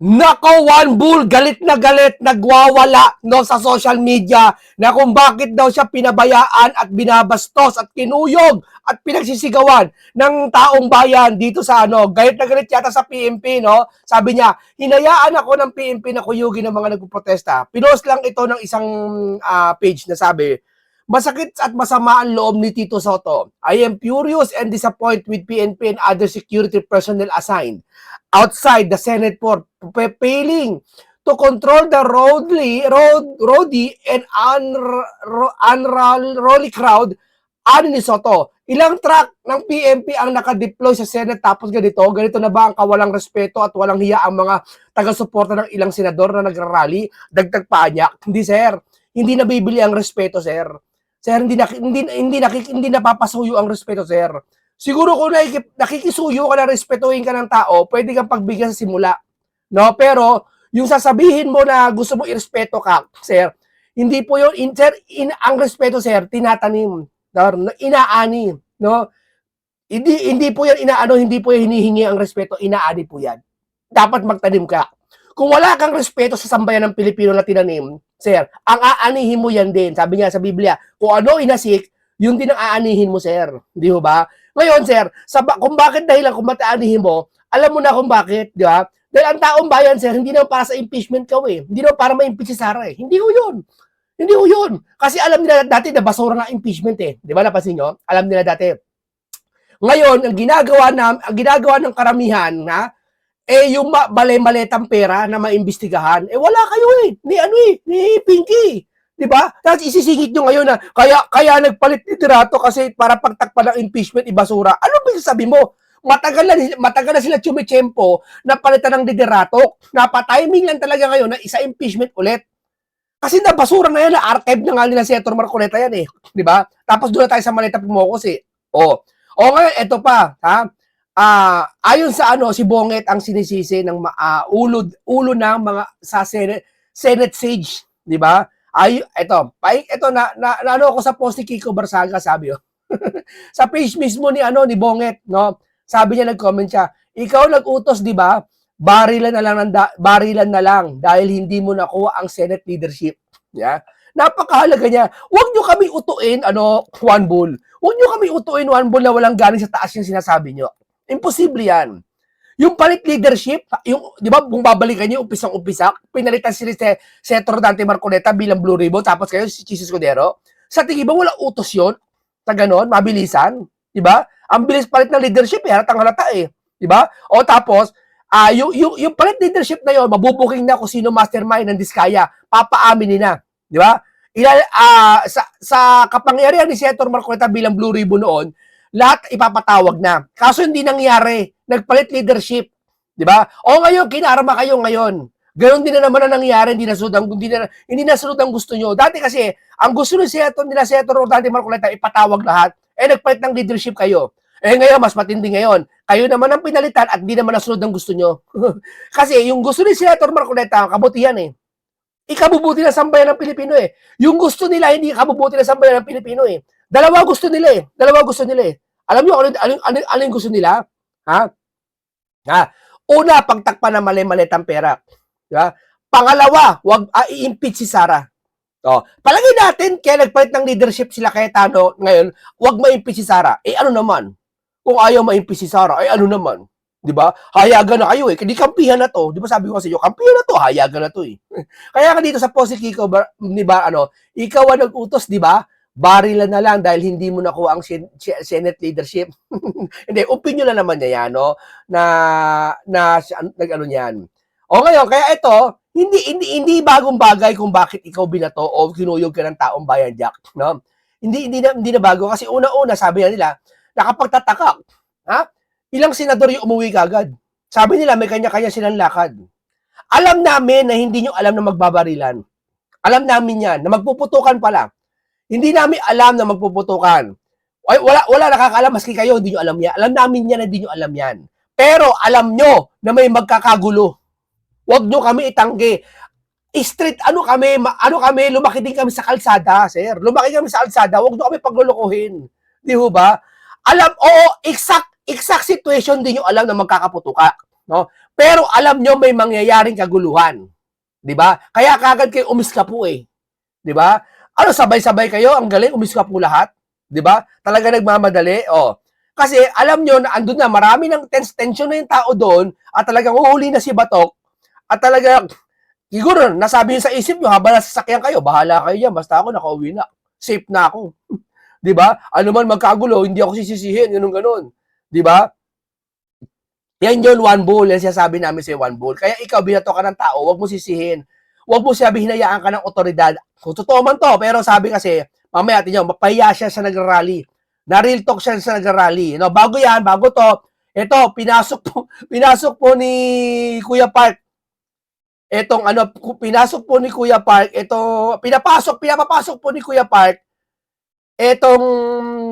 Nako, One Bull, galit, nagwawala no, sa social media na kung bakit daw siya pinabayaan at binabastos at kinuyog at pinagsisigawan ng taong bayan dito sa ano. Galit na galit yata sa PNP, no? Sabi niya, hinayaan ako ng PNP na kuyugin ng mga nagpoprotesta. Pinost lang ito ng isang page na sabi, masakit at masama ang loob ni Tito Soto. I am furious and disappointed with PNP and other security personnel assigned outside the Senate for failing to control the roady and unruly crowd. Ano ni Soto? Ilang truck ng PNP ang nakadeploy sa Senate tapos ganito na ba ang kawalang respeto at walang hiya ang mga taga-suporta ng ilang senador na nagrarally? Dagdag pa niya, hindi sir, hindi nabibili ang respeto sir. Sir, hindi napapasuyo ang respeto sir. Siguro kung nakikisuyo ka na, respetuhin ka ng tao, pwede kang pagbigyan sa simula. No? Pero, yung sasabihin mo na gusto mo irespeto ka, sir, hindi po yun, ang respeto, sir, tinatanim. Inaani. No? Hindi po yan hindi po yan hinihingi ang respeto, inaani po yan. Dapat magtanim ka. Kung wala kang respeto sa sambayan ng Pilipino na tinanim, sir, ang aanihin mo yan din. Sabi niya sa Biblia, kung ano inasik, yun din ang aanihin mo, sir. Di ba? Ngayon, sir, kung bakit dahilan kung mataanihin mo, alam mo na kung bakit, di ba? Dahil ang taong bayan, sir, hindi na para sa impeachment ka, eh. Hindi na para ma-impeach si Sara, eh. Hindi ko yun. Hindi ko yun. Kasi alam nila dati na basura nga impeachment, eh. Di ba, napansin nyo? Alam nila dati. Ngayon, ang ginagawa ng karamihan, na, yung balay-maletang pera na maimbestigahan, wala kayo, eh. Ni Pinky. Diba? Tapos isisingit nyo ngayon na kaya nagpalit ni Tirato kasi para pagtakpan ng impeachment ibasura. Ano ba sabi mo? Matagal na sila chumicempo na palitan ng Liderato. Napatiming lang talaga ngayon na isa impeachment ulit. Kasi nabasura na yan, na-archive na nga nila si Senator Marcoleta yan eh. Diba? Tapos doon na tayo sa Maleta Pumocos eh. Ngayon, eto pa. Ha? Ayon sa si Bonget ang sinisisi ng ulo ng mga sa Senate Sage. Diba? Ito na ano ako sa post ni Kiko Barsaga, sabi sa page mismo ni Bonget, no? Sabi niya, nag-comment siya, ikaw nag-utos, di ba? Barilan na lang dahil hindi mo nakuha ang Senate leadership. Yeah? Napakahalaga niya. Huwag niyo kami utuin, One Bull. Huwag niyo kami utuin, One Bull, na walang galing sa taas yung sinasabi niyo. Imposible yan. Yung palit leadership, di ba, kung babalikan niyo, umpisang-umpisa, pinalitan si Senator Dante Marcoleta bilang Blue Ribbon, tapos kayo si Chis Escudero. Sa tingin ba, wala utos yun? Sa ganon, mabilisan? Di ba? Ang bilis palit ng leadership, halatang halata eh. Di ba? O tapos, yung palit leadership na yun, mabubuking na kung sino mastermind ng Diskaya, papaaminin na. Di ba? Sa kapangyarihan ni Senator Marcoleta bilang Blue Ribbon noon, lahat ipapatawag na. Kaso hindi nangyari. Nagpalit leadership. Di ba? Ngayon, kinarama kayo ngayon. Gayon din na naman ang nangyari, hindi nasunod ang gusto nyo. Dati kasi, ang gusto nila Senator Dante Marcoleta, ipatawag lahat. Nagpalit ng leadership kayo. Ngayon, mas matindi ngayon. Kayo naman ang pinalitan at hindi naman nasunod ang gusto nyo. Kasi yung gusto ni Senator Marcoleta, kabutihan eh. Ikabubuti na sambayan ng Pilipino eh. Yung gusto nila, hindi ikabubuti na sambayan ng Pilipino eh. Dalawa gusto nila eh. Alam nyo ano yung gusto nila? Una, pagtakpan ng mali-malitang pera. Diba? Pangalawa, wag i-impeach si Sara. Palagay natin, kaya nagpalit ng leadership sila Cayetano ngayon, wag ma-impeach si Sara. Ano naman? Kung ayaw ma-impeach si Sara, ano naman? Diba? Hayagan na kayo eh. Hindi kampihan na to. Diba sabi ko sa inyo, kampihan na to, hayagan na to eh. Kaya ka dito sa post si Kiko, diba, ikaw ang nag-utos, diba? Barilan na lang dahil hindi mo nakuha ang Senate leadership. Hindi, opinion na naman niya yan, no? Nag-ano niyan. Ngayon, kaya ito, hindi bagong bagay kung bakit ikaw binato o kinuyog ka ng taong bayan, Jack, no? Hindi na bago kasi una-una sabi nila, nakapagtataka, ilang senador yung umuwi kagad. Sabi nila may kanya-kanya silang lakad. Alam namin na hindi nyo alam na magbabarilan. Alam namin yan, na magpuputukan pala. Hindi namin alam na magpuputukan. Wala nakakaalam, maski kayo, hindi nyo alam yan. Alam namin yan na hindi nyo alam yan. Pero alam nyo na may magkakagulo. Huwag nyo kami itanggi. Street, kami, lumaki din kami sa kalsada, sir. Lumaki kami sa kalsada, huwag nyo kami paglulukuhin. Di ba? Exact situation din nyo alam na magkakaputuka. No? Pero alam nyo may mangyayaring kaguluhan. Di ba? Kaya kagad kayo umiska po eh. Di ba? Ano, sabay-sabay kayo, ang galing, umiska po lahat. Di ba? Talaga nagmamadali. Oh. Kasi alam nyo na andun na, marami ng tension na yung tao doon at talagang uhuli na si Batok at talagang siguro nasabi nyo sa isip nyo habang nasasakyan kayo, bahala kayo dyan, basta ako nakauwi na. Safe na ako. Di ba? Ano man magkagulo, hindi ako sisisihin, ganun. Di ba? Yan yun, one bull. Yan sinasabi namin sa one bull. Kaya ikaw, binato ka ng tao, huwag mo sisihin. Huwag mo sabi, hinayaan ka ng otoridad. Kung totoo man to, pero sabi kasi, mamaya atin yun, mapahiya siya sa nagrarally. Na real talk siya sa nagrarally. No, bago yan, bago to, ito, pinasok po ni Kuya Park. Etong ano, pinasok po ni Kuya Park, pinapapasok po ni Kuya Park, etong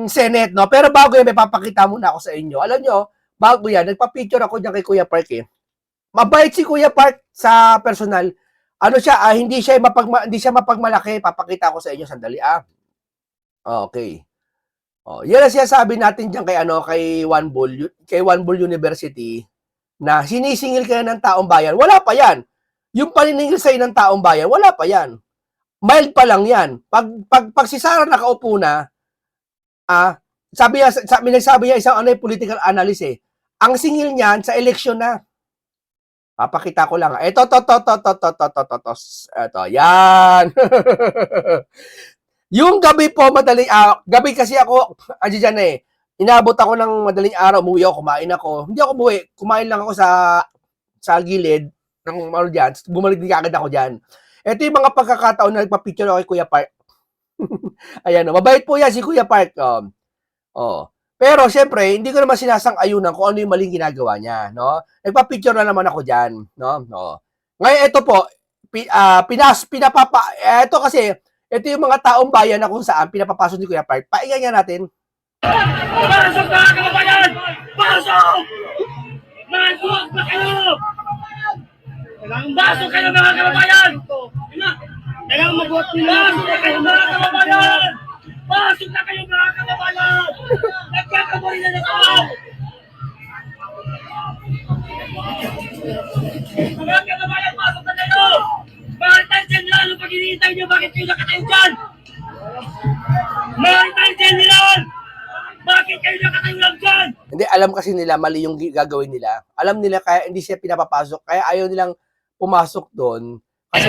Senate, no? Pero bago yan, may papakita muna ako sa inyo. Alam nyo, bago yan, nagpa-picture ako dyan kay Kuya Park eh. Mabait si Kuya Park sa personal. Ano siya, hindi siya mapagmalaki. Papakita ko sa inyo sandali. Okay. Oh, yan ang sinasabi natin diyan kay One Bull University na sinisingil kayo ng taong bayan. Wala pa yan. Yung paniningil sa'yo ng taong bayan, wala pa yan. Mild pa lang yan. Pag si Sara nakaupo na, nagsabi niya isang political analyst eh. Ang singil niyan sa eleksyon na. Papakita ko lang. Ito, yan. Yung gabi po, gabi kasi ako, dyan eh, inabot ako ng madaling araw, umuwi ako, kumain ako. Hindi ako umuwi, kumain lang ako sa gilid ng ano dyan, bumalik din agad ako dyan. Ito yung mga pagkakataon na nagpa-picture ako kay Kuya Park. Ayan, mabait po yan si Kuya Park. Pero syempre, hindi ko naman sinasang-ayunan kung ano yung maling ginagawa niya, no? Nagpa-picture na naman ako diyan, no? Ngayon ito po, ito kasi ito yung mga taong bayan na kung saan pinapapasok ni Kuya Park. Painggan nga natin. Pasok na kababayan! Pasok! Masok na kayo! Pasok kayo mga kababayan! Kailangan mag-vote nila! Pasok na kayo mga kababayan! Pasok na kayo mga kababayan! Nagkakaboy na ako! Mga kababayan, pasok na kayo! Maritime General, ano pag-hinihintay nyo? Bakit kayo nakatayo dyan? Maritime General! Bakit kayo nakatayo lang dyan? Hindi, alam kasi nila, mali yung gagawin nila. Alam nila kaya hindi siya pinapapasok, kaya ayaw nilang pumasok doon. Kasi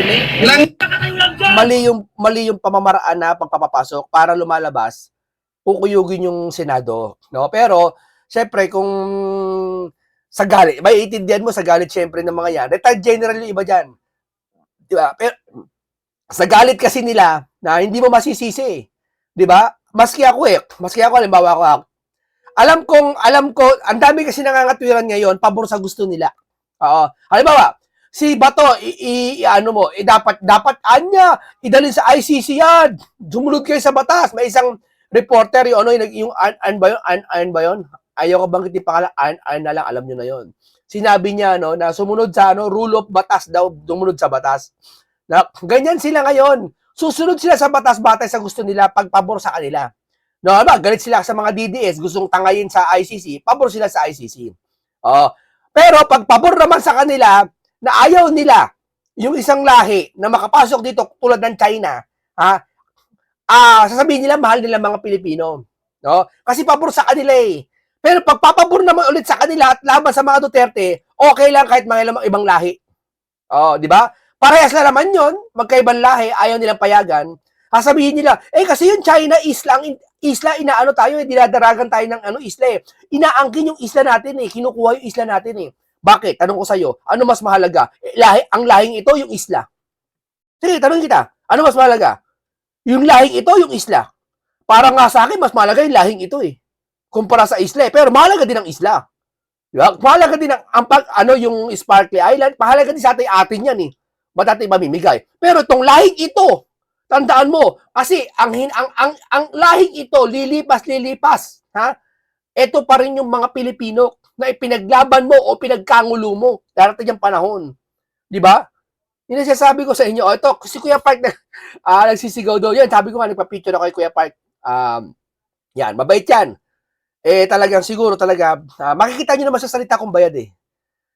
mali yung pamamaraan na pagpapapasok para lumalabas, kukuyugin yung Senado. No? Pero, syempre, kung sa galit, may itindihan mo sa galit syempre ng mga yan. Retired general yung iba dyan. Diba? Pero, sa galit kasi nila, na hindi mo masisisi. Diba? Maski ako, halimbawa ako, alam ko, ang dami kasi nangangatwiran ngayon, pabor sa gusto nila. Halimbawa, si Bato, dapat anya, idalin sa ICC yan. Sumunod kayo sa batas. May isang reporter, yung An ba yun? Ayaw ko banggit yung pangalan, An na lang, alam nyo na yon. Sinabi niya, na sumunod sa, rule of batas daw, sumunod sa batas. Na, ganyan sila ngayon. Susunod sila sa batas batay sa gusto nila, pagpabor sa kanila. No, galit sila sa mga DDS, gustong tangayin sa ICC, pabor sila sa ICC. Pero pag pabor naman sa kanila, na ayaw nila yung isang lahi na makapasok dito tulad ng China, sasabihin nila mahal nila mga Pilipino. No? Kasi pabor sa kanila eh. Pero pag papabor naman ulit sa kanila at laban sa mga Duterte, okay lang kahit mga ibang lahi. Di ba? Parehas na naman yun, magkaibang lahi, ayaw nilang payagan. Sasabihin nila, kasi yung China isla, inaano tayo, dinadaragan tayo ng isla eh. Inaangkin yung isla natin eh, kinukuha yung isla natin eh. Bakit? Tanong ko sa'yo, ano mas mahalaga? Ang lahing ito, yung isla. Sige, tanong kita, ano mas mahalaga? Yung lahing ito, yung isla. Para nga sa akin, mas mahalaga yung lahing ito eh. Kumpara sa isla eh. Pero mahalaga din ang isla. Diba? Mahalaga din yung Sparkly Island, mahalaga din sa atin yan eh. Ba't mamimigay? Pero itong lahing ito, tandaan mo, kasi ang lahing ito, lilipas. Ito pa rin yung mga Pilipino na ipinaglaban mo o pinagkangulo mo. Darating yung panahon. Di ba? Yun ang sinasabi ko sa inyo. Ito, si Kuya Park nagsisigaw daw yan. Sabi ko nga, nagpa-picture ako kay Kuya Park. Yan, mabait yan. Talagang siguro talaga, makikita nyo naman sa salita kong bayad eh.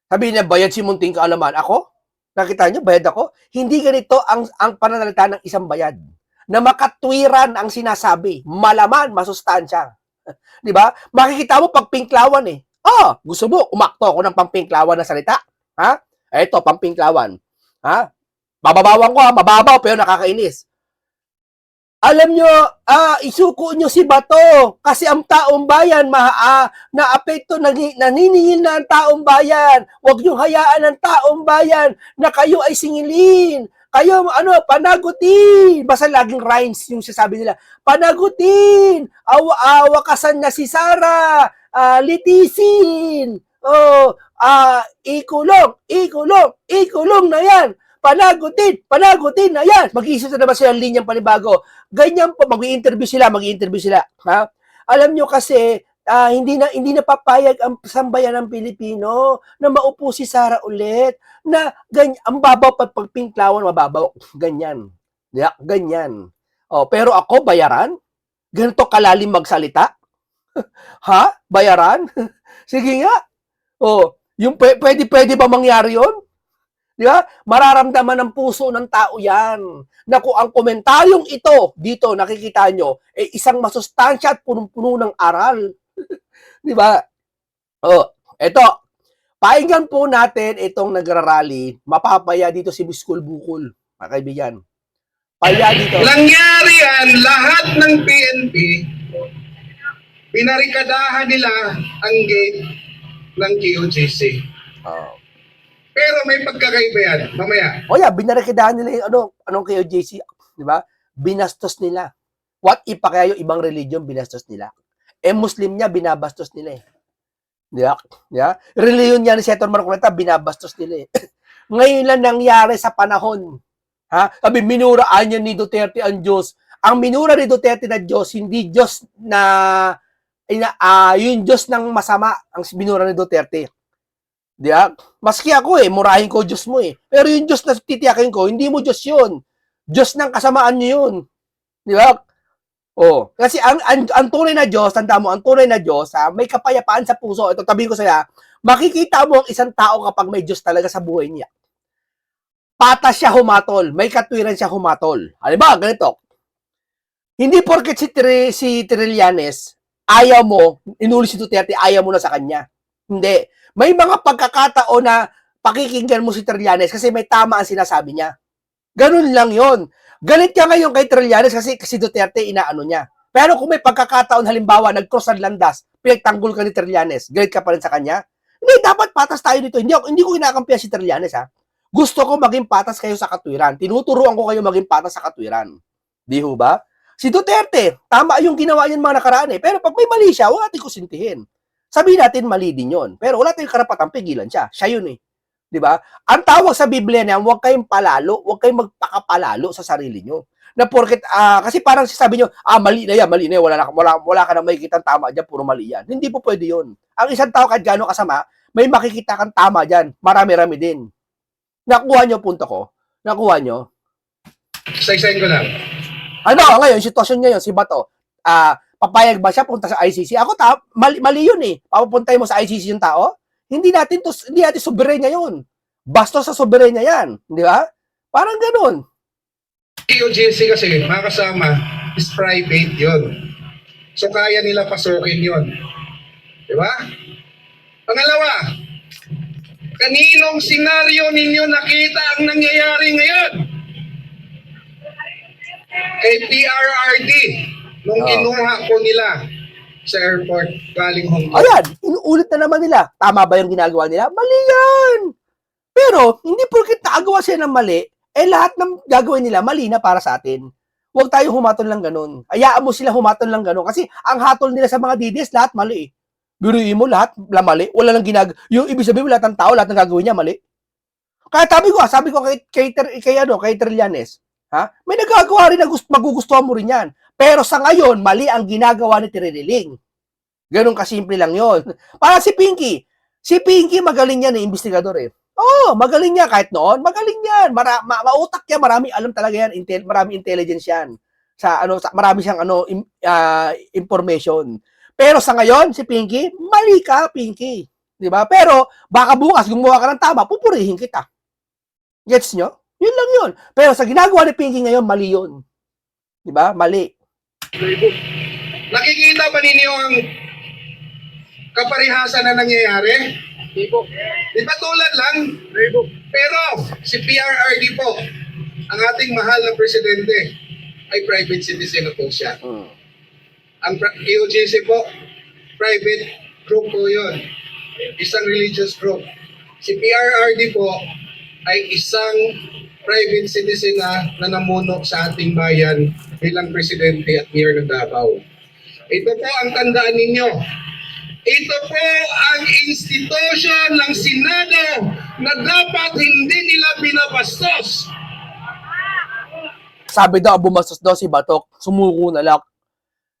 Sabi niya, bayad si Munting Kaalaman. Ako? Nakita niyo, bayad ako? Hindi ganito ang pananalita ng isang bayad. Na makatwiran ang sinasabi. Malaman, masustansya. Di ba? Makikita mo pag pinklawan eh. Gusto mo, umakto ako ng pampinklawan na salita. Ha? Eto, pampinklawan. Ha? Bababawan ko ha, mababaw pero nakakainis. Alam nyo, isuko nyo si Bato kasi ang taong bayan naapekto, naniningil na ang taong bayan. Huwag nyo hayaan ang taong bayan na kayo ay singilin. Kayo, panagutin. Basta laging rhymes yung sasabi nila. Panagutin. Wakasan na si Sara. Litisin. Ikulong na yan. Panagutin na yan. Mag-iisip na naman sila ng linyang panibago. Ganyan po, mag-i-interview sila. Ha? Alam nyo kasi, hindi na papayag ang sambayan ng Pilipino na maupo si Sara ulit. Na ganyan, ang babaw pag pinklawan, mababaw. Ganyan. Ganyan. Pero ako, bayaran? Ganito kalalim magsalita? Ha? Bayaran? Sige nga. Yung pwede ba mangyari yun? Di ba? Mararamdaman ng puso ng tao yan. Na kung ang komentaryong ito, dito nakikita nyo, isang masustansya at punong-puno ng aral. Di ba? Eto. Painggan po natin itong nagrarally. Mapapaya dito si Biskul Bukol. Mga kaibigan. Paya dito. Nangyari yan, lahat ng PNP, pinarikadahan nila ang gate ng QGC. Pero may pagkakaiba yan. Mamaya. Binarikidahan nila yung anong QGC. Di ba? Binastos nila. What if pa kaya yung ibang religion binastos nila? Muslim niya, binabastos nila eh. Di ba? Religion niya ni Senator Marcoleta, binabastos nila eh. Ngayon lang nangyari sa panahon. Ha? Sabi, minuraan niya ni Duterte ang Diyos. Ang minura ni Duterte na Diyos, hindi Diyos na yung Diyos ng masama ang binura ni Duterte. Di ba? Maski ako murahin ko Diyos mo eh. Pero yung Diyos na titiyakin ko, hindi mo Diyos yun. Diyos ng kasamaan niyo yun. Di ba? Kasi ang tunay na Diyos, tanda mo, ang tunay na Diyos, may kapayapaan sa puso. Ito, tabihin ko sa'yo, makikita mo ang isang tao kapag may Diyos talaga sa buhay niya. Patas siya humatol, may katwiran siya humatol. Halimbawa, ganito. Hindi porket si Trillanes, ayaw mo, inuli si Duterte, ayaw mo na sa kanya. Hindi. May mga pagkakataon na pakikinggan mo si Trillanes kasi may tama ang sinasabi niya. Ganun lang yon. Galit ka ngayon kay Trillanes kasi si Duterte inaano niya. Pero kung may pagkakataon, halimbawa, nag-cross ang landas, pinagtanggol ka ni Trillanes, galit ka pa rin sa kanya? Hindi, dapat patas tayo dito. Hindi ko kinakampihan si Trillanes, ha. Gusto ko maging patas kayo sa katwiran. Tinuturuan ko kayo maging patas sa katwiran. Di ho ba? Si Duterte, tama yung ginawa niyan mga nakaraan eh. Pero pag may mali siya, huwag natin kusintihin. Sabihin natin mali din yon. Pero wala tayong karapatang pigilan siya. Siya yun eh. Di ba? Ang tawag sa Biblia niya, huwag kayong palalo, huwag kayong magpakapalalo sa sarili nyo. Na porket, kasi parang sabi nyo, mali na yan, wala ka na makikita tama dyan, puro mali yan. Hindi po pwede yun. Ang isang tao kahit gano'ng kasama, may makikita kang tama dyan, marami-rami din. Nakuha nyo punto ko? Nakuha nyo? Isa-isahin ko lang. Ngayon, sitwasyon ngayon, si Bato, papayag ba siya punta sa ICC? Ako, mali yun eh. Papupuntay mo sa ICC yung tao? Hindi natin soberenya yun. Bastos sa soberenya yan. Di ba? Parang ganun. QGC kasi, mga kasama, is private yun. So, kaya nila pasukin yun. Di ba? Pangalawa, kaninong senaryo ninyo nakita ang nangyayari ngayon? Kay PRRD, nung kinuha ko nila sa airport galing Hong Kong. Ayan, inuulit na naman nila. Tama ba yung ginagawa nila? Mali yan! Pero, hindi porket nakagawa siya ng mali, lahat ng gagawin nila, mali na para sa atin. Huwag tayo humatol lang ganun. Hayaan mo sila humatol lang ganun. Kasi, ang hatol nila sa mga DDS, lahat mali eh. Biruin mo, lahat mali. Wala lang yung ibig sabihin mo, lahat ng tao, lahat ng gagawin niya, mali. Kaya sabi ko kay Trillanes, may nagagawa rin na magugustuhan mo rin yan. Pero sa ngayon, mali ang ginagawa ni Tiriling. Ganun kasimple lang yon. Para si Pinky. Si Pinky magaling yan investigador eh. Magaling yan kahit noon. Magaling yan. Mautak yan. Marami alam talaga yan. Marami intelligence yan. Marami siyang information. Pero sa ngayon, si Pinky, mali ka, Pinky. Di ba? Pero, baka bukas, gumawa ka ng tama, pupurihin kita. Gets nyo? Yun lang yun. Pero sa ginagawa ni Pinky ngayon, mali yun. Di ba? Mali. Nakikita ba ninyo ang kaparihasan na nangyayari? Di ba tulad lang? Pero si PRRD po, ang ating mahal na presidente, ay private citizen na po siya. Ang EOJC po, private group po yun. Isang religious group. Si PRRD po ay isang private citizen na namuno sa ating bayan bilang presidente at mayor ng Davao. Ito po ang tandaan ninyo. Ito po ang institusyon ng Senado na dapat hindi nila binabastos. Sabi daw, bumastos daw si Batok, sumuko na lang.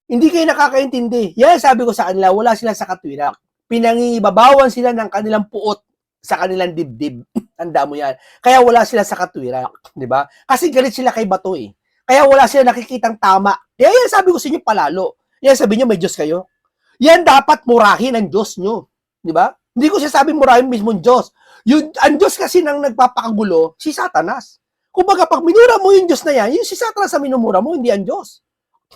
Hindi kayo nakakaintindi. Yan, sabi ko sa kanila, wala sila sa katwirak. Pinangingibabawan sila ng kanilang puot sa kanilang dibdib. Tanda mo yan. Kaya wala sila sa katwirak. Di ba? Kasi galit sila kay Bato eh. Kaya wala sila nakikitang tama. Yan, sabi ko sa inyo palalo. Yan, sabi nyo, may Diyos kayo. Yan dapat murahin ang Diyos nyo. Di ba? Hindi ko siya sabi murahin mismo ang Diyos. Ang Diyos kasi nang nagpapakagulo, si Satanas. Kumbaga, pag minura mo yung Diyos na yan, yung si Satanas sa minumura mo, hindi ang Diyos.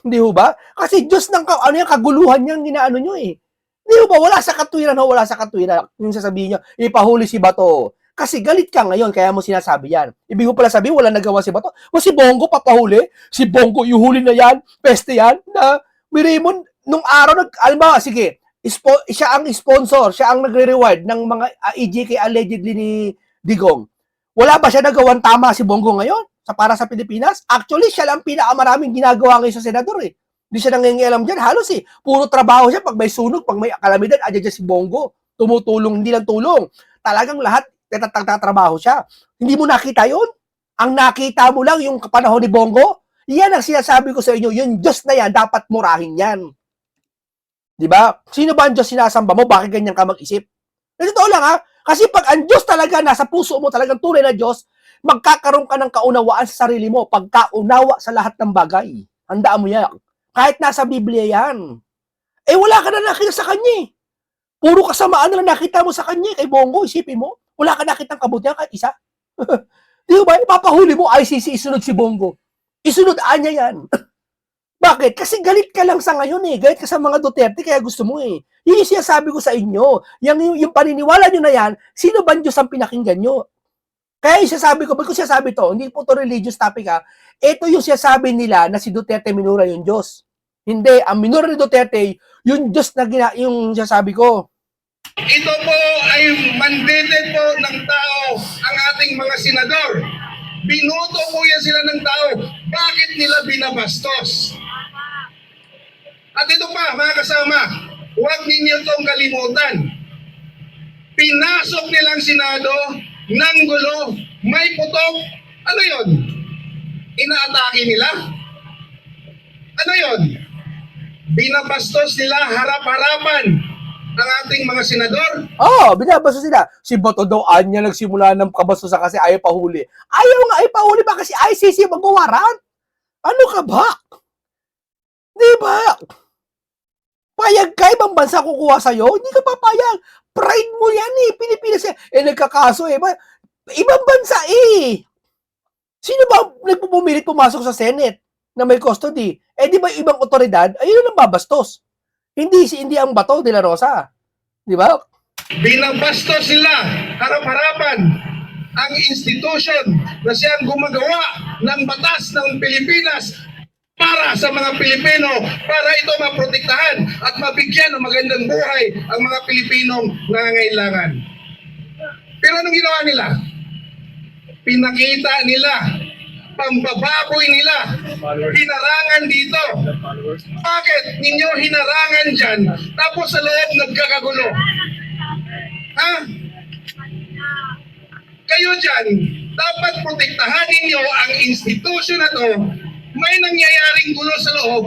Hindi ho ba? Kasi Diyos ng yung kaguluhan niyang ginaano nyo eh. Hindi ho ba? Wala sa katwiran ho, wala sa katwiran. Yung sasabihin nyo, ipahuli si Bato. Kasi galit ka ngayon, kaya mo sinasabi yan. Ibig ko pala sabihin, wala nagawa si Bato. O si Bongo, papahuli. Si Bongo, ihuli na yan. Peste yan. Na, Raymond, nung araw, alam sige, siya ang sponsor, siya ang nagre-reward ng mga EJK allegedly ni Digong. Wala ba siya nagawang tama si Bongo ngayon para sa Pilipinas? Actually, siya lang pinakamaraming ginagawa ngayon sa senador eh. Hindi siya nangingialam dyan. Halos eh. Puro trabaho siya. Pag may sunog, pag may kalamidad, adyan si Bongo. Tumutulong, hindi lang tulong. Talagang lahat, tatrabaho siya. Hindi mo nakita yun? Ang nakita mo lang yung panahon ni Bongo? Yan ang sinasabi ko sa inyo. Yung Diyos na yan, dapat murahin yan. Diba? Sino ba ang Diyos sinasamba mo? Bakit ganyan ka mag-isip? Totoo lang ha? Kasi pag ang Diyos talaga nasa puso mo, talagang tunay na Diyos, magkakaroon ka ng kaunawaan sa sarili mo, pagkaunawa sa lahat ng bagay. Handaan mo yan. Kahit nasa Biblia yan. Eh wala ka na nakita sa kanya eh. Puro kasamaan na nakita mo sa kanya kay Bongo, isipin mo. Wala ka nakitang kabutihan kahit isa. Di ba? Ipapahuli mo, ICC, isunod si Bongo. Isunod anya yan. Bakit? Kasi galit ka lang sa ngayon eh. Galit ka sa mga Duterte kaya gusto mo eh. Yun yung sinasabi ko sa inyo. Yung paniniwala nyo na yan, sino ba Diyos ang pinakinggan nyo? Kaya yung sinasabi ko, ba't ko sinasabi to? Hindi po to religious topic ha. Ito yung sinasabi nila na si Duterte minura yung Diyos. Hindi. Ang minura ni Duterte, yung Diyos na yung sinasabi ko. Ito po ay mandated po ng tao ang ating mga senador. Binuto po yan sila ng tao. Bakit nila binabastos? At ito pa, mga kasama, huwag ninyo itong kalimutan. Pinasok nilang Senado ng gulo, may putok. Ano yon? Inaatake nila? Ano yon? Binabastos nila harap-harapan ang ating mga senador. Binabastos sila. Si Bato daw, anya nagsimula ng kabastusan kasi ayaw pahuli. Ayaw nga ipahuli ba kasi ICC magwawaran? Ano ka ba? Di ba? Payag ka, ibang bansa kukuha sa'yo? Hindi ka papayag. Pride mo yan eh. Pilipinas yan. Nagkakaso eh. Ibang bansa eh. Sino ba nagpupumilit pumasok sa Senate na may custody? Di ba ibang otoridad? Ayun ang babastos. Hindi ang Bato de la Rosa. Di ba? Binabastos sila harap-harapan ang institution na siyang gumagawa ng batas ng Pilipinas para sa mga Pilipino, para ito maprotektahan at mabigyan ng magandang buhay ang mga Pilipinong nangangailangan. Pero anong ginawa nila? Pinakita nila, pambababoy nila, hinarangan dito. Bakit ninyo hinarangan dyan, tapos sa loob nagkakagulo? Ha? Kayo dyan, dapat protektahan ninyo ang institusyon na to. May nangyayaring gulo sa loob.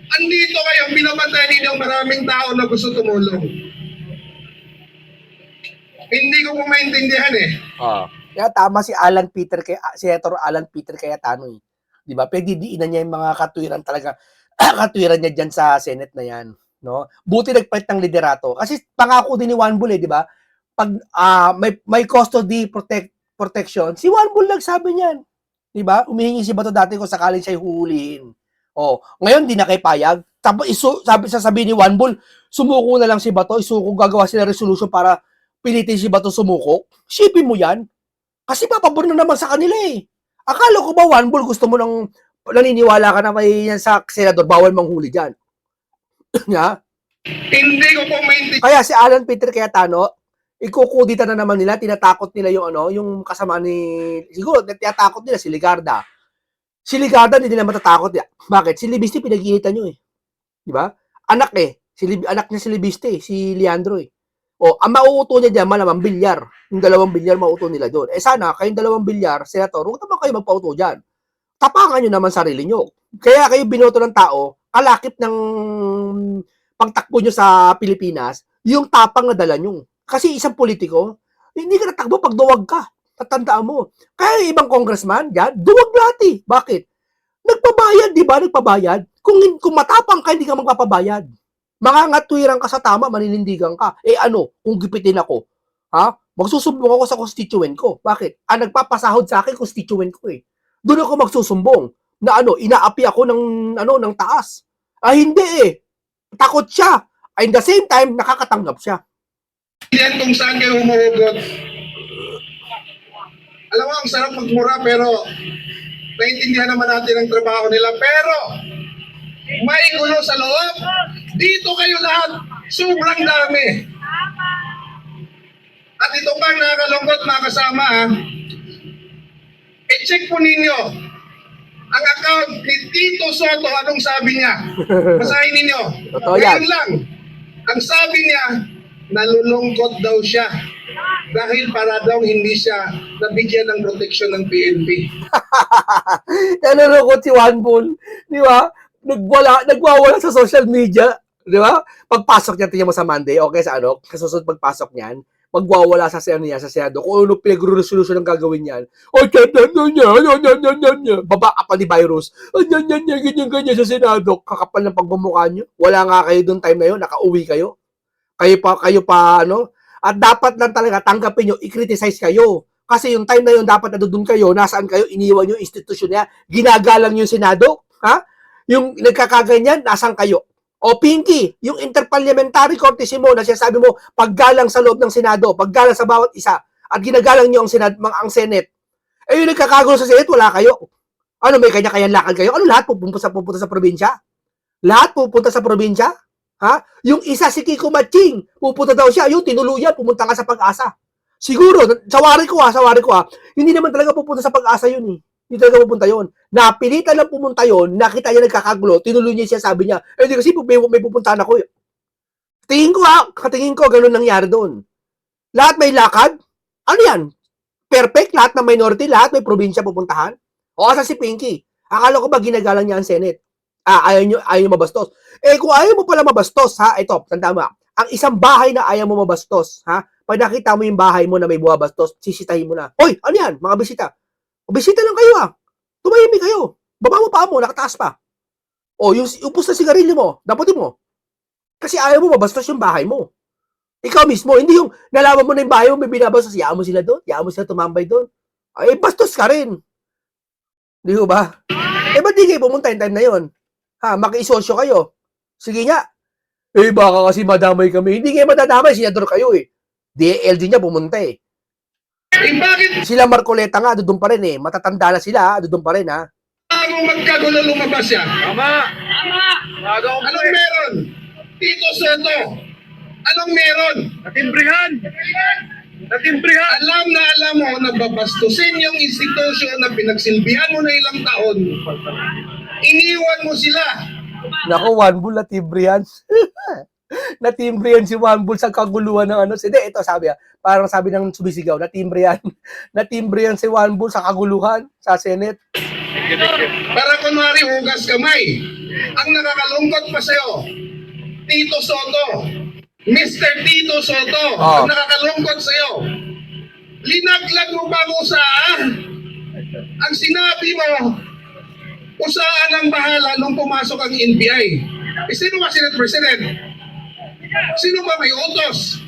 Andito kayo, binabantay ninyo maraming tao na gusto tumulong. Hindi ko po maintindihan eh. Kaya tama si Senator Alan Peter Cayetano eh. Di ba? Pagdidiinan niya yung mga katwiran talaga, katwiran niya dyan sa Senate na yan. no? Buti nagpalit ng liderato. Kasi pangako din ni Juan Bull, di ba? Pag may custody protection, si Juan Bull nagsabi niyan. Di ba? Humihingi si Bato dati kung sakaling siya huhulihin. Oh, ngayon di na kay payag. Tapos sabi ni Juan Bull, sumuko na lang si Bato, gagawa sila resolution para pilitin si Bato sumuko. Sipin mo yan. Kasi papabor na naman sa kanila eh. Akala ko ba, Juan Bull, gusto mo nang naniniwala ka na may yan sa senador, bawal manghuli dyan. Nga? Hindi ko po maintindihan. Kaya si Alan Peter Cayetano, ikukudita na naman nila, tinatakot nila yung kasama ni, siguro, tinatakot nila si Ligarda. Si Ligarda, hindi nila matatakot. Bakit? Si Libiste, pinag-iinitan nyo eh. Di ba? Anak anak niya si Libiste, si Leandro eh. O, ang mauuto niya dyan, malamang bilyar. Yung 2 bilyar mauuto nila doon. Sana, kayong 2 bilyar, senator, huwag naman kayo magpauto dyan. Tapangan nyo naman sarili nyo. Kaya kayo binoto ng tao, kalakip ng pagtakbo nyo sa Pilipinas, yung tapang na dala nyo. Kasi isang politiko, hindi ka natakbo pag duwag ka. Tatandaan mo. Kaya yung ibang congressman, dyan, duwag lahat eh. Bakit? Nagpabayad, di ba? Nagpabayad. Kung matapang ka, hindi ka magpapabayad. Mangangatwiran ka sa tama, maninindigan ka. Kung gipitin ako, magsusumbong ako sa constituent ko. Bakit? Nagpapasahod sa akin, constituent ko eh. Doon ako magsusumbong na inaapi ako ng taas. Hindi eh. Takot siya. In the same time, nakakatanggap siya. Yan kung saan kayo humuhugot. Alam mo, ang sarap magmura pero naintindihan naman natin ang trabaho nila. Pero may gulo sa loob. Dito kayo lahat. Sobrang dami. At ito pang nakakalungkot mga kasama. I-check po ninyo ang account ni Tito Soto. Anong sabi niya? Basahin ninyo. Totoo yan. Ngayon lang. Ang sabi niya, nalulungkot daw siya dahil para daw hindi siya nabigyan ng proteksyon ng PNP. Nalulungkot si Juan Bull. Di ba? Nagwawala sa social media. Di ba? Pagpasok niya, tingnan mo sa Monday, okay, sa kasusod pagpasok niyan, magwawala sa Senado. Kung ano pinag-resolution ang gagawin niyan. Baba ka pa ni virus. Ganyan sa Senado. Kakapal ng pagbumukha niyo. Wala nga kayo doon time na yun. Nakauwi kayo. Kayo pa, At dapat lang talaga tanggapin nyo, i-criticize kayo. Kasi yung time na yun, dapat na doon kayo, nasaan kayo, iniwan yung institusyon niya, ginagalang yung Senado. Yung nagkakaganyan, nasaan kayo? O Pinky, yung interparliamentary courtesy mo na sinasabi mo, paggalang sa loob ng Senado, paggalang sa bawat isa, at ginagalang nyo ang Senate. Yung nagkakagulo sa Senate, wala kayo. May kanya-kanyang lakad kayo? Lahat pupunta sa probinsya? Lahat pupunta sa probinsya? Yung isa si Kiko Matching, pupunta daw siya, yung tinuluyan, pumunta ka sa Pag-asa. Siguro, sawari ko hindi naman talaga pupunta sa Pag-asa yun eh. Hindi talaga pupunta yun. Napilitan lang pumunta yun, nakita niya nagkakagulo, tinuloy niya siya, sabi niya, hindi kasi may pupuntahan ako. Katingin ko, ganun nangyari doon. Lahat may lakad? Ano yan? Perfect? Lahat ng minority, lahat may probinsya pupuntahan? O asa si Pinky? Akala ko ba ginagalang niya ang Senate? Ayaw nyo mabastos. Kung ayaw mo pala mabastos, ito, tanda mo, ang isang bahay na ayaw mo mabastos, pag nakita mo yung bahay mo na may buwabastos, sisitahin mo na. Hoy, ano yan, mga bisita? Bisita lang kayo Tumahimik kayo. Baba mo pa mo, nakataas pa. Yung upos na sigarilyo mo, dapatin mo. Kasi ayaw mo mabastos yung bahay mo. Ikaw mismo, hindi yung nalaman mo na yung bahay mo, may binabastos, yaan mo sila doon, yaan mo sila tumambay doon. Bastos ka rin. Di ba? Ba't di kayo pumunta yung time na yun? Makiisosyo kayo. Sige nga. Baka kasi madamay kami. Hindi kayo madadamay, senador kayo eh. DLG niya pumunta eh. Bakit Sila Marcoleta nga, doon pa rin eh. Matatanda na sila, doon pa rin bago magkagulo lumabas siya? Tama! Anong meron? Tito Soto, anong meron? Natimbrihan! Alam mo na babastusin yung institusyon na pinagsilbihan mo na ilang taon. Iniwan mo sila. Nako, Juan Bull, natimbrihan. Natimbrihan si Juan Bull sa kaguluhan ng Hindi, ito sabi parang sabi ng sumisigaw, natimbrihan. Natimbrihan si Juan Bull sa kaguluhan sa Senate. Para kunwari hugas kamay. Ang nakakalungkot pa sa'yo, Tito Soto, Mr. Tito Soto, ang nakakalungkot sa'yo, linaglag mo ba usaan? Ang sinabi mo, usaan ang bahala nung pumasok ang NBI. Sino ba Senate President? Sino ba may utos?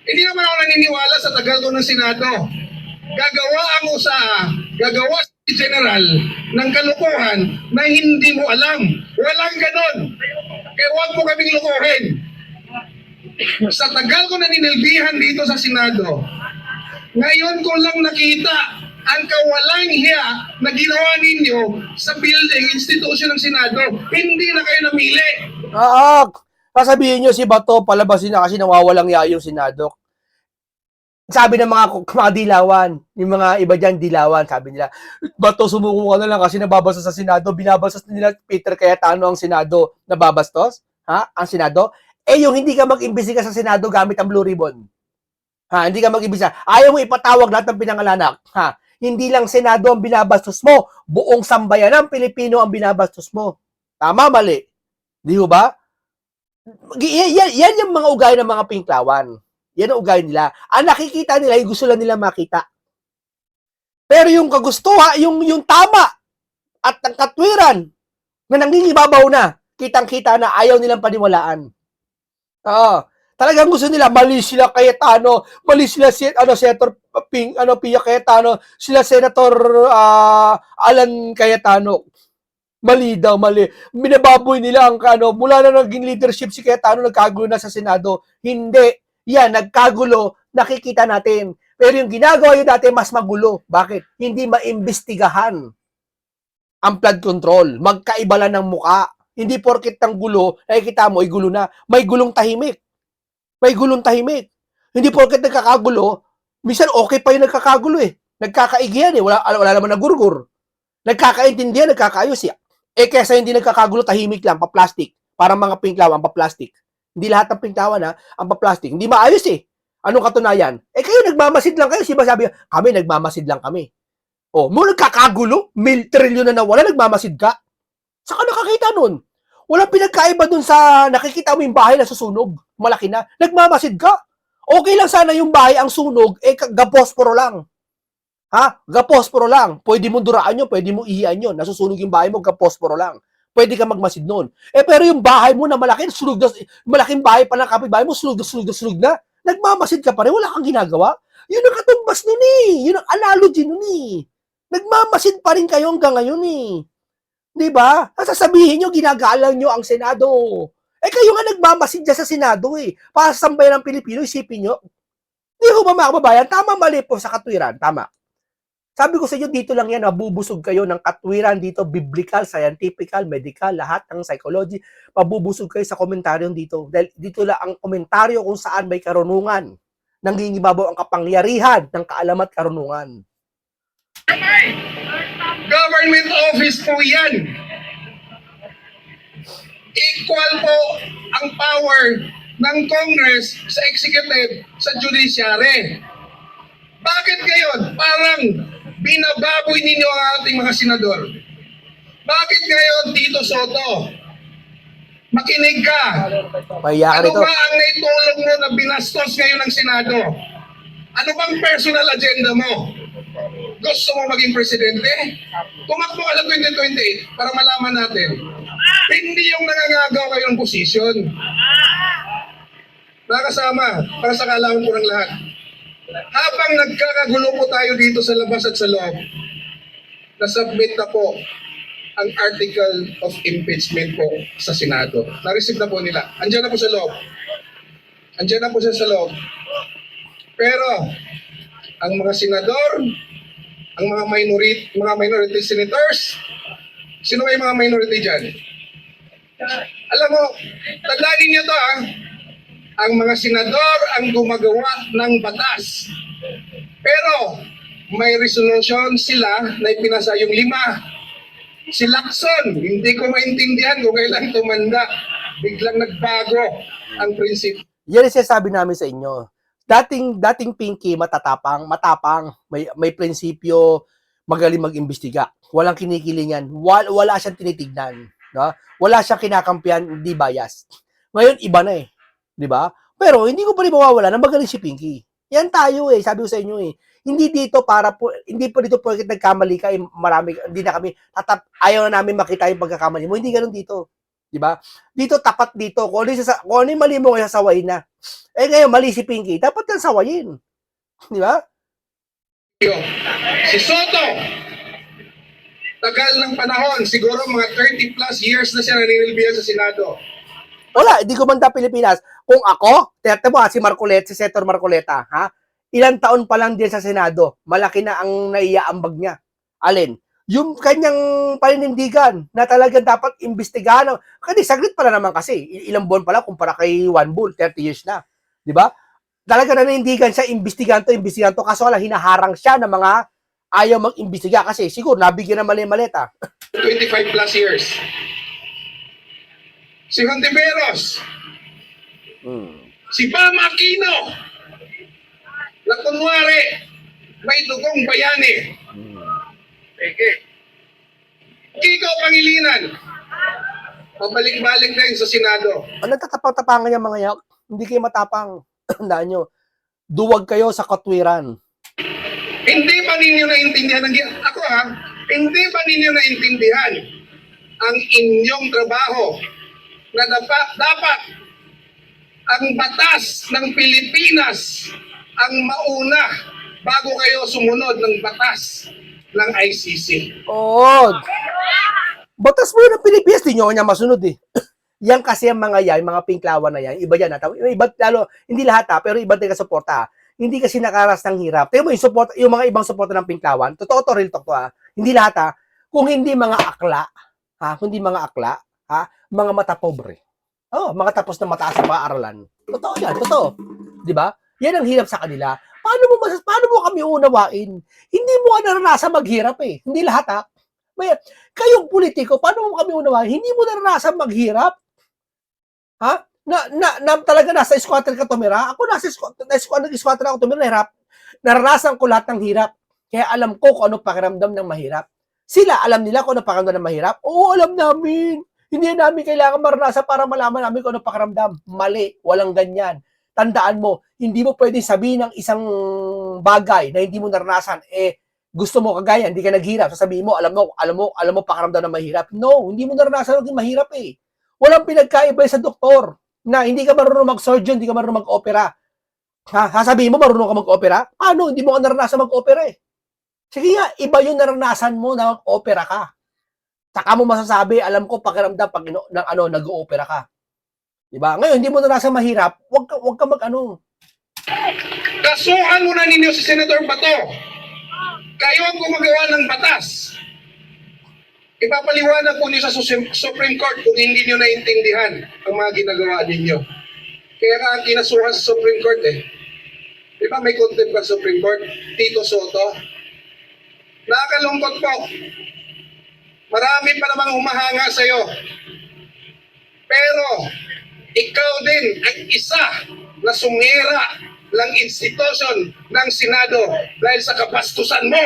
Hindi naman ako naniniwala sa tagal ko ng Senado. Gagawa si General ng kalokohan na hindi mo alam. Walang ganon. Kaya huwag mo kaming lukuhin. Sa tagal ko naninilbihan dito sa Senado, ngayon ko lang nakita ang kawalang hiya na ginawa ninyo sa building, institution ng Senado. Hindi na kayo namili. Sasabihin nyo si Bato, palabasin na kasi nawawalang iya yung Senado. Sabi ng mga dilawan, yung mga iba dyan dilawan, sabi nila, Bato, sumuko ka na lang kasi nababastos sa Senado. Binabastos nila Peter Cayetano ang Senado. Nababastos? Ha? Ang Senado? Yung hindi ka mag-imbestiga sa Senado gamit ang Blue Ribbon. Ha? Hindi ka mag-imbestiga. Ayaw mo ipatawag lahat ng pinangalanak. Ha? Hindi lang Senado ang binabastos mo. Buong sambayan ng Pilipino ang binabastos mo. Tama, mali? Di ba? Yan yung mga ugay ng mga pinklawan. Yan ang ugay nila. Ang nakikita nila, yung gusto lang nila makita. Pero yung kagustuhan, yung tama at ang katwiran na nangingibabaw na, kitang-kita na ayaw nilang paniwalaan. Talagang gusto nila, mali sila Cayetano, mali sila Senator Pia Cayetano, sila Senator Alan Cayetano. Mali daw, mali. Binababoy nila ang mula na naging leadership si Cayetano, nagkagulo na sa Senado. Hindi. Yan, nagkagulo, nakikita natin. Pero yung ginagawa yun dati, mas magulo. Bakit? Hindi maimbestigahan ang flood control. Magkaiba lang ng muka. Hindi porket ng gulo, nakikita mo, ay gulo na. May gulong tahimik. May gulong tahimik. Hindi porket nagkakagulo, minsan okay pa yung nagkakagulo eh. Nagkakaigihan eh. Wala naman nagurgur. Nagkakaintindihan, nagkakaayos eh. Kesa hindi nagkakagulo, tahimik lang, pa-plastic. Parang mga pinklawan, pa-plastic. Hindi lahat ng pinklawan ang pa-plastic. Hindi maayos eh. Anong katunayan? Kayo nagmamasid lang kayo. Siba sabi, kami nagmamasid lang kami. Mo nagkakagulo, trilyon na nawala, nagmamasid ka. Saka nakakita nun. Walang pinagkaiba dun sa nakikita mo yung bahay na susunog. Malaki na. Nagmamasid ka. Okay lang sana yung bahay ang sunog, gaposporo lang. Ha? Gaposporo lang. Pwede mo duraan yun, pwede mo ihian yun. Nasusunog yung bahay mo, gaposporo lang. Pwede ka magmasid nun. Pero yung bahay mo na malaki, malaking bahay pa lang kapitbahay mo, sunog na. Nagmamasid ka pa rin, wala kang ginagawa. Yun ang katumbas nun eh. Yun ang analogy nun eh. Nagmamasid pa rin kayo hanggang ngayon eh. Diba? Sasabihin nyo, ginagalang nyo ang Senado. Kayo nga nagmamasid dyan sa Senado eh. Para sa sambayan ng Pilipino, isipin nyo. Di ho ba mga kababayan? Tama, mali po sa katwiran. Tama. Sabi ko sa inyo, dito lang yan, nabubusog kayo ng katwiran dito, biblical, scientifical, medical, lahat ng psychology. Pabubusog kayo sa komentaryong dito. Dahil dito lang ang komentaryo kung saan may karunungan. Nangingibabaw ang kapangyarihan ng kaalaman at karunungan. Government office po yan. Equal po ang power ng Congress sa executive, sa judiciary. Bakit ngayon parang binababoy ninyo ang ating mga senador? Bakit ngayon, Tito Soto? Makinig ka. Ano ba ang naitulong mo na binastos ngayon ng Senado? Ano bang personal agenda mo? Gusto mo maging presidente? Tumakbo ka sa 2028 para malaman natin. Hindi yung nangangagaw kayo ng posisyon. Nakasama, para sa kaalaman po ng lahat. Habang nagkakagulo po tayo dito sa labas at sa loob, nasubmit na po ang article of impeachment po sa Senado. Na-receive na po nila. Andiyan na po sa loob. Andiyan na po siya sa loob. Pero, ang mga senador, ang mga minority senators, sino ba yung mga minority dyan? Alam mo, tandaan niyo to ang mga senador ang gumagawa ng batas. Pero, may resolution sila na ipinasa yung 5. Si Lacson, hindi ko maintindihan kung kailan tumanda. Biglang nagbago ang prinsipyo. Yan ang sinasabi namin sa inyo. Dating Pinky, matapang, may prinsipyo, magaling mag-imbestiga. Walang kinikilingan, wala siyang tinitignan. No? Wala siyang kinakampihan, hindi bias. Ngayon, iba na eh. Di ba? Pero hindi ko pa rin mawawala na magaling si Pinky. Yan tayo eh, sabi ko sa inyo eh. Hindi po dito porket nagkamali ka, hindi na kami, ayaw na namin makita yung pagkakamali mo. Hindi ganun dito. Di ba? Dito, tapat dito. Kung ano yung mali mo, kaya sasawayin na. Eh ngayon, mali si Pinky. Dapat kang sawayin. Di ba? Si Soto, tagal ng panahon, siguro mga 30 plus years na siya naninilbihan sa Senado. Wala, hindi ko manda Pilipinas. Kung ako, tiyate mo si Marcoleta, si Senator Marcoleta, ha? Ilang taon pa lang din sa Senado, malaki na ang naiaambag niya. Alin? Yung kanyang paninindigan na talagang dapat imbestigahan. Kasi saglit pala naman kasi, ilang buwan pala kumpara kay Juan Bull, 30 years na. Di ba? Talaga nanindigan siya, imbestigahan to, kaso wala, hinaharang siya ng mga ayaw mag-imbestiga kasi siguro nabigyan ng mali-maleta. 25 plus years. Si Hontiveros, si Bam Aquino, na kunwari, may dugong bayani. Kiko Pangilinan, pabalik-balik din sa Senado. Ang nagtatapang-tapangan yung mga yan, hindi kayo matapang. Tandaan nyo, duwag kayo sa katwiran. Hindi ba ninyo naintindihan ako hindi ba ninyo naintindihan ang inyong trabaho na dapat ang batas ng Pilipinas ang mauna bago kayo sumunod ng batas ng ICC. Oo. Batas mo yun ng Pilipinas, di nyo kanya masunod eh. Yan kasi ang mga yan, mga pinklawan na yan, iba yan. Iba, lalo, hindi lahat pero iba din ka-suporta. Hindi kasi nakaras ng hirap. Tingnan mo yung mga ibang suporta ng pinklawan, totoo to, real talk to Hindi lahat kung hindi mga akla, hindi mga akla, mga mata pobre. Mga tapos na mataas sa paaralan. Totoo yan, totoo. Di ba? Yan ang hirap sa kanila. Paano mo kami unawain? Hindi mo naranasan maghirap eh. Hindi lahat kayong politiko, paano mo kami unawain? Hindi mo naranasan maghirap? Talaga nasa squatter ka tumira? Ako nag-squatter ako tumira, hirap. Naranasan ko lahat ng hirap. Kaya alam ko kung ano pakiramdam ng mahirap. Sila, alam nila kung ano pakiramdam ng mahirap? Oo, alam namin. Hindi namin kailangan maranasan para malaman namin kung ano pakiramdam. Mali, walang ganyan. Tandaan mo, hindi mo pwede sabihin ng isang bagay na hindi mo naranasan, gusto mo kagaya, hindi ka naghirap, sasabihin mo, alam mo pakiramdam na mahirap. No, hindi mo naranasan maging mahirap eh. Walang pinagkaiba sa doktor na hindi ka marunong mag-surgeon, hindi ka marunong mag-opera. Sasabihin mo, marunong ka mag-opera? Paano? Hindi mo ka naranasan mag-opera eh. Sige nga, iba yung naranasan mo na mag-opera ka. Saka mo masasabi, alam ko pakiramdam pag nag-opera ka. Diba? Ngayon, hindi mo naranasan mahirap, wag ka mag-ano. Kasuhan muna ninyo si Senator Bato. Kayo ang gumagawa ng batas. Ipapaliwanag po niyo sa Supreme Court kung hindi niyo naintindihan ang mga ginagawa ninyo. Kaya nga ang kinasuhan sa Supreme Court Di ba may contempt sa Supreme Court? Tito Soto. Nakakalungkot po. Marami pa namang humahanga sa'yo. Pero, ikaw din ang isa na sumira ng institusyon ng Senado dahil sa kabastusan mo.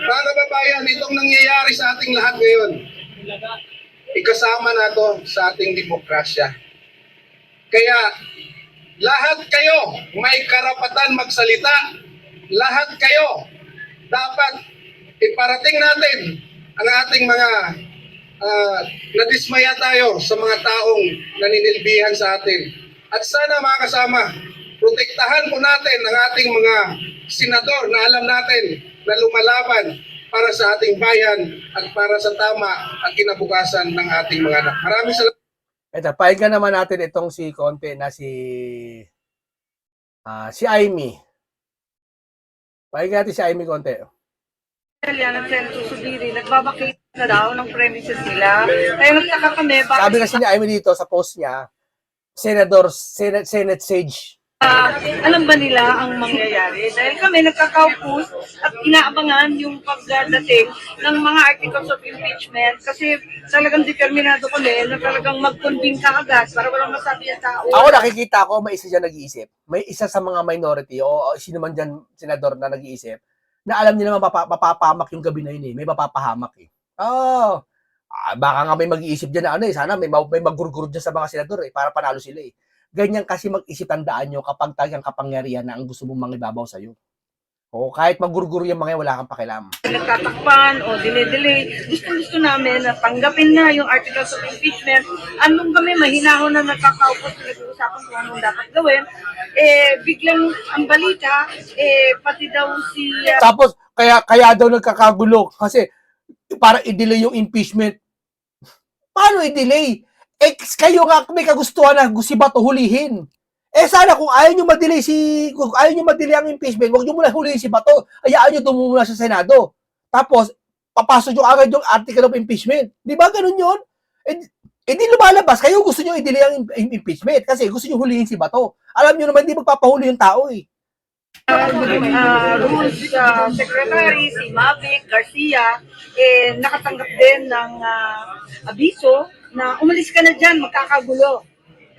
Mga kababayan, itong nangyayari sa ating lahat ngayon, ikasama na to sa ating demokrasya. Kaya, lahat kayo may karapatan magsalita. Lahat kayo dapat iparating natin ang ating mga nadismaya tayo sa mga taong naninilbihan sa atin. At sana mga kasama, protektahan po natin ang ating mga senador na alam natin na lumalaban para sa ating bayan at para sa tama at kinabukasan ng ating mga anak. Maraming salamat. Ito, pahinga naman natin itong si Conte na si Amy. Pahinga natin si Amy Conte. Ng Senator Subiri, nagbabakit na daw ng premises nila. Kaya nagtaka kami, Sabi kasi ni Amy dito sa post niya, Senate Sage. alam ba nila ang mangyayari? Dahil kami nagkakaupos at inaabangan yung pagdating ng mga articles of impeachment kasi talagang determinado kami na talagang mag-convene ka agad para walang masabi ang tao. Ako nakikita ko, may isa dyan nag-iisip. May isa sa mga minority o sino man dyan senador na nag-iisip na alam nila mapapahamak yung gabi na yun eh. May mapapahamak eh. Baka nga may mag-iisip dyan na sana may magurgurud dyan sa mga senador eh para panalo sila eh. Ganyan kasi mag-isip, tandaan nyo kapag tagang kapangyarihan na ang gusto mong mangibabaw sa'yo. O kahit magurguro yung mga yan, wala kang pakialam. Nagtatakpan o delay-delay. Gusto namin na tanggapin na yung articles of impeachment. Anong kami, mahinahon na nagkakaupo sa nag-uusapan kung anong dapat gawin. Biglang ang balita, pati daw si... Tapos, kaya daw nagkakagulo kasi para i-delay yung impeachment. Paano i-delay? Kayo nga may kagustuhan na si Bato hulihin. Sana kung ayaw nyo ma-delay ang impeachment, huwag nyo muna hulihin si Bato. Hayaan nyo tumumula sa Senado. Tapos, papasok nyo agad yung article of impeachment. Di ba ganun yun? Di lumalabas. Kayo gusto nyo i-delay ang impeachment kasi gusto nyo hulihin si Bato. Alam nyo naman, di magpapahuli yung tao eh. Rules Secretary, si Mavic Garcia, nakatanggap din ng abiso na umalis ka na dyan, magkakagulo.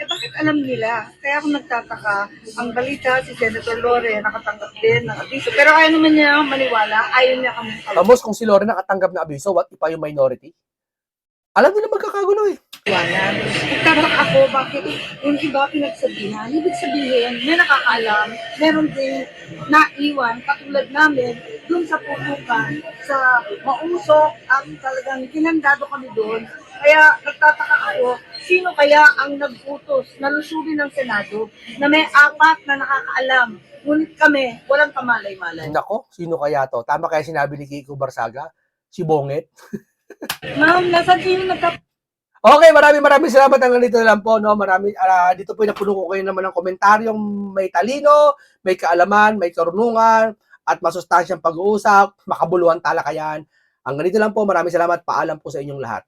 Bakit alam nila? Kaya ako nagtataka, ang balita si Senator Lore nakatanggap din ng abiso. Pero ayaw naman niya maniwala, ayaw niya kami Tapos kung si Lore nakatanggap ng abiso, what ipa yung minority? Alam nila magkakagulo eh. Nagtataka ako bakit yung iba pinagsabihan. Ibig sabihin, may nakakaalam, meron din naiwan, katulad namin, dun sa putukan, sa mausok, at talagang kinandado kami doon. Kaya nagtataka ako, sino kaya ang nagputos, nalusubin ng Senado, na may apat na nakakaalam, ngunit kami, walang kamalay-malay. Nako, sino kaya to? Tama kaya sinabi ni Kiko Barsaga? Si Bonget? Ma'am, nasa sino Okay, maraming salamat. Hanggang dito lang po, no? Dito po napuno ko kayo naman ng komentaryong may talino, may kaalaman, may karunungan, at masustansyang pag-uusap, makabuluhan talakayan. Hanggang dito lang po, maraming salamat. Paalam po sa inyong lahat.